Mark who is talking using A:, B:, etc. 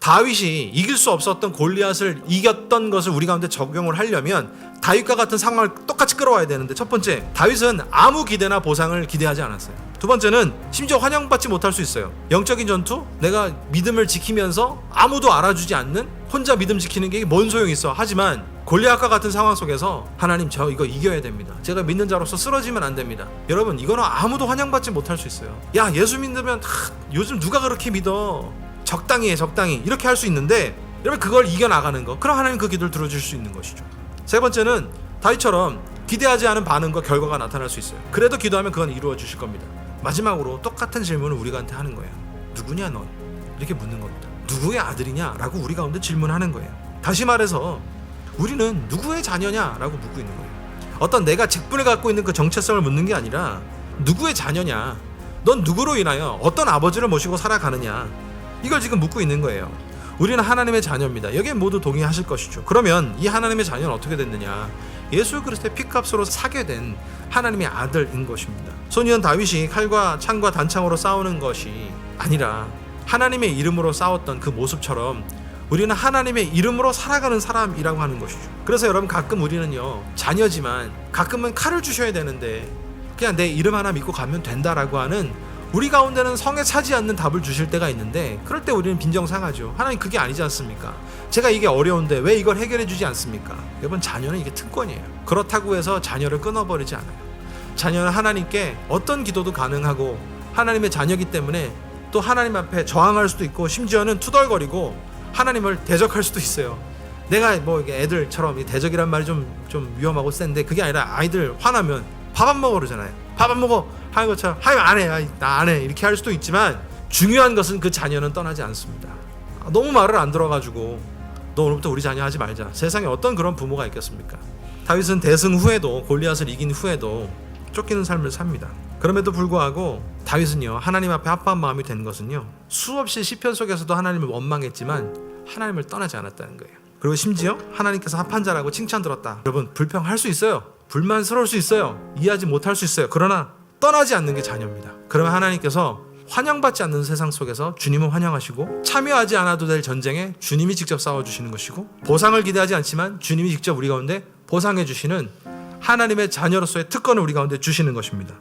A: 다윗이 이길 수 없었던 골리앗을 이겼던 것을 우리 가운데 적용을 하려면 다윗과 같은 상황을 똑같이 끌어와야 되는데, 첫 번째, 다윗은 아무 기대나 보상을 기대하지 않았어요. 두 번째는 심지어 환영받지 못할 수 있어요. 영적인 전투, 내가 믿음을 지키면서 아무도 알아주지 않는 혼자 믿음 지키는 게 뭔 소용이 있어. 하지만 골리앗과 같은 상황 속에서 하나님, 저 이거 이겨야 됩니다. 제가 믿는 자로서 쓰러지면 안 됩니다. 여러분, 이거는 아무도 환영받지 못할 수 있어요. 야, 예수 믿으면 요즘 누가 그렇게 믿어, 적당히 해, 적당히, 이렇게 할 수 있는데, 여러분, 그걸 이겨나가는 거, 그럼 하나님 그 기도를 들어줄 수 있는 것이죠. 세 번째는 다윗처럼 기대하지 않은 반응과 결과가 나타날 수 있어요. 그래도 기도하면 그건 이루어 주실 겁니다. 마지막으로 똑같은 질문을 우리한테 하는 거예요. 누구냐 넌? 이렇게 묻는 겁니다. 누구의 아들이냐? 라고 우리 가운데 질문하는 거예요. 다시 말해서 우리는 누구의 자녀냐? 라고 묻고 있는 거예요. 어떤 내가 직분을 갖고 있는 그 정체성을 묻는 게 아니라 누구의 자녀냐? 넌 누구로 인하여 어떤 아버지를 모시고 살아가느냐? 이걸 지금 묻고 있는 거예요. 우리는 하나님의 자녀입니다. 여기에 모두 동의하실 것이죠. 그러면 이 하나님의 자녀는 어떻게 됐느냐? 예수 그리스도의 피값으로 사게 된 하나님의 아들인 것입니다. 소년 다윗이 칼과 창과 단창으로 싸우는 것이 아니라 하나님의 이름으로 싸웠던 그 모습처럼 우리는 하나님의 이름으로 살아가는 사람이라고 하는 것이죠. 그래서 여러분, 가끔 우리는요, 자녀지만 가끔은 칼을 주셔야 되는데 그냥 내 이름 하나 믿고 가면 된다라고 하는, 우리 가운데는 성에 차지 않는 답을 주실 때가 있는데, 그럴 때 우리는 빈정상하죠. 하나님, 그게 아니지 않습니까? 제가 이게 어려운데 왜 이걸 해결해 주지 않습니까? 여러분, 자녀는 이게 특권이에요. 그렇다고 해서 자녀를 끊어버리지 않아요. 자녀는 하나님께 어떤 기도도 가능하고 하나님의 자녀이기 때문에 또 하나님 앞에 저항할 수도 있고, 심지어는 투덜거리고 하나님을 대적할 수도 있어요. 내가 뭐 애들처럼, 대적이란 말이 좀 위험하고 센데, 그게 아니라 아이들 화나면 밥 안 먹어 그러잖아요. 밥 안 먹어 하는 것처럼 하면 안 해, 나 안 해, 이렇게 할 수도 있지만, 중요한 것은 그 자녀는 떠나지 않습니다. 너무 말을 안 들어가지고 너 오늘부터 우리 자녀 하지 말자, 세상에 어떤 그런 부모가 있겠습니까? 다윗은 대승 후에도, 골리앗을 이긴 후에도 쫓기는 삶을 삽니다. 그럼에도 불구하고 다윗은요, 하나님 앞에 합한 마음이 된 것은요, 수없이 시편 속에서도 하나님을 원망했지만 하나님을 떠나지 않았다는 거예요. 그리고 심지어 하나님께서 합한 자라고 칭찬 들었다. 여러분, 불평할 수 있어요. 불만스러울 수 있어요. 이해하지 못할 수 있어요. 그러나 떠나지 않는 게 자녀입니다. 그러면 하나님께서 환영받지 않는 세상 속에서 주님은 환영하시고, 참여하지 않아도 될 전쟁에 주님이 직접 싸워주시는 것이고, 보상을 기대하지 않지만 주님이 직접 우리 가운데 보상해 주시는 하나님의 자녀로서의 특권을 우리 가운데 주시는 것입니다.